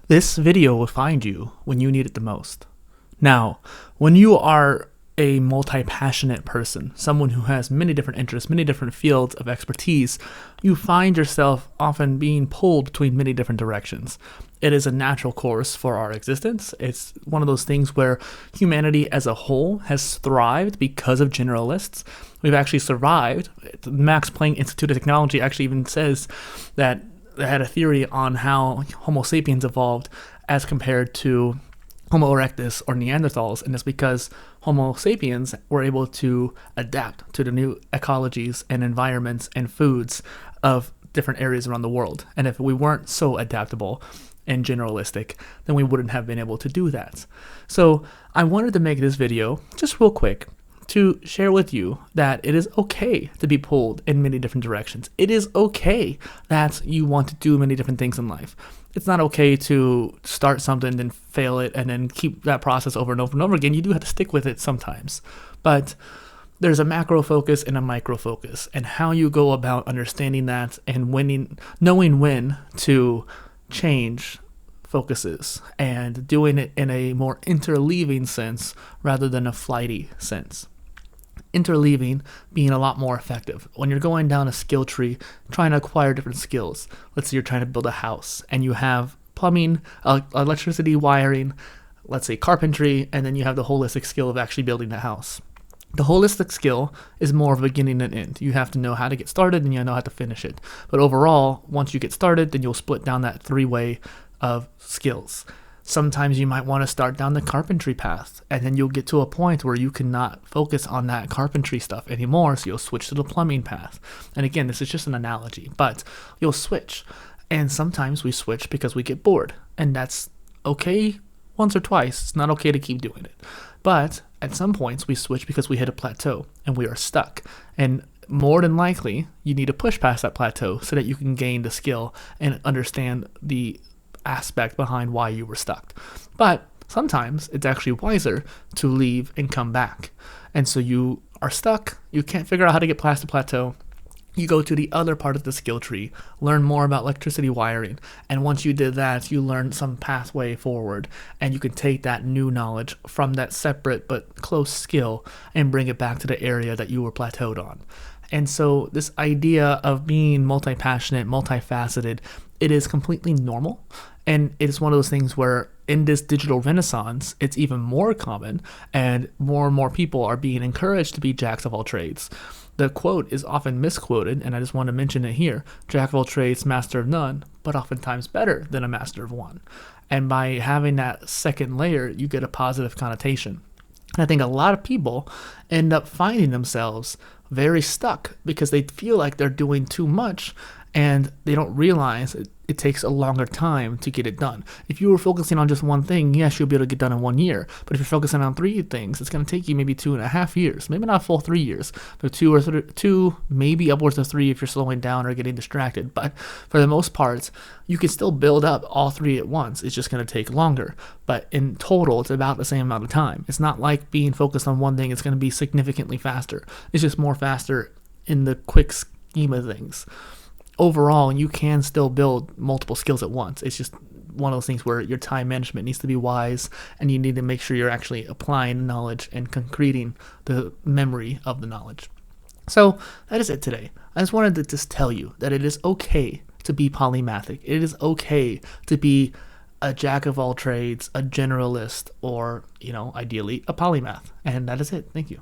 This video will find you when you need it the most. Now, when you are a multi-passionate person, someone who has many different interests, many different fields of expertise, you find yourself often being pulled between many different directions. It is a natural course for our existence. It's one of those things where humanity as a whole has thrived because of generalists. We've actually survived. The Max Planck Institute of Technology actually even says that they had a theory on how Homo sapiens evolved as compared to Homo erectus or Neanderthals, and it's because Homo sapiens were able to adapt to the new ecologies and environments and foods of different areas around the world. And if we weren't so adaptable and generalistic, then we wouldn't have been able to do that. So I wanted to make this video just real quick to share with you that it is okay to be pulled in many different directions. It is okay that you want to do many different things in life. It's not okay to start something, then fail it, and then keep that process over and over and over again. You do have to stick with it sometimes. But there's a macro focus and a micro focus, and how you go about understanding that and knowing when to change focuses and doing it in a more interleaving sense rather than a flighty sense. Interleaving being a lot more effective. When you're going down a skill tree, trying to acquire different skills. Let's say you're trying to build a house and you have plumbing, electricity, wiring, let's say carpentry, and then you have the holistic skill of actually building the house. The holistic skill is more of a beginning and end. You have to know how to get started and you know how to finish it. But overall, once you get started, then you'll split down that three-way of skills. Sometimes you might want to start down the carpentry path, and then you'll get to a point where you cannot focus on that carpentry stuff anymore, so you'll switch to the plumbing path. And again, this is just an analogy, but you'll switch. And sometimes we switch because we get bored, and that's okay once or twice. It's not okay to keep doing it. But at some points, we switch because we hit a plateau, and we are stuck. And more than likely, you need to push past that plateau so that you can gain the skill and understand the aspect behind why you were stuck. But sometimes it's actually wiser to leave and come back. And so you are stuck, you can't figure out how to get past the plateau. You go to the other part of the skill tree, learn more about electricity wiring, and once you did that, you learn some pathway forward, and you can take that new knowledge from that separate but close skill and bring it back to the area that you were plateaued on. And so this idea of being multi-passionate, multifaceted, it is completely normal. And it's one of those things where in this digital renaissance, it's even more common and more people are being encouraged to be jacks of all trades. The quote is often misquoted, and I just want to mention it here. Jack of all trades, master of none, but oftentimes better than a master of one. And by having that second layer, you get a positive connotation. And I think a lot of people end up finding themselves very stuck because they feel like they're doing too much and they don't realize it takes a longer time to get it done. If you were focusing on just one thing, yes, you'll be able to get done in 1 year. But if you're focusing on three things, it's going to take you maybe 2.5 years, maybe not a full 3 years, but two, maybe upwards of three if you're slowing down or getting distracted. But for the most part, you can still build up all three at once. It's just going to take longer. But in total, it's about the same amount of time. It's not like being focused on one thing, it's going to be significantly faster. It's just more faster in the quick scheme of things. Overall, you can still build multiple skills at once. It's just one of those things where your time management needs to be wise, and you need to make sure you're actually applying the knowledge and concreting the memory of the knowledge. So that is it today. I just wanted to just tell you that it is okay to be polymathic. It is okay to be a jack of all trades, a generalist, or, ideally a polymath. And that is it. Thank you.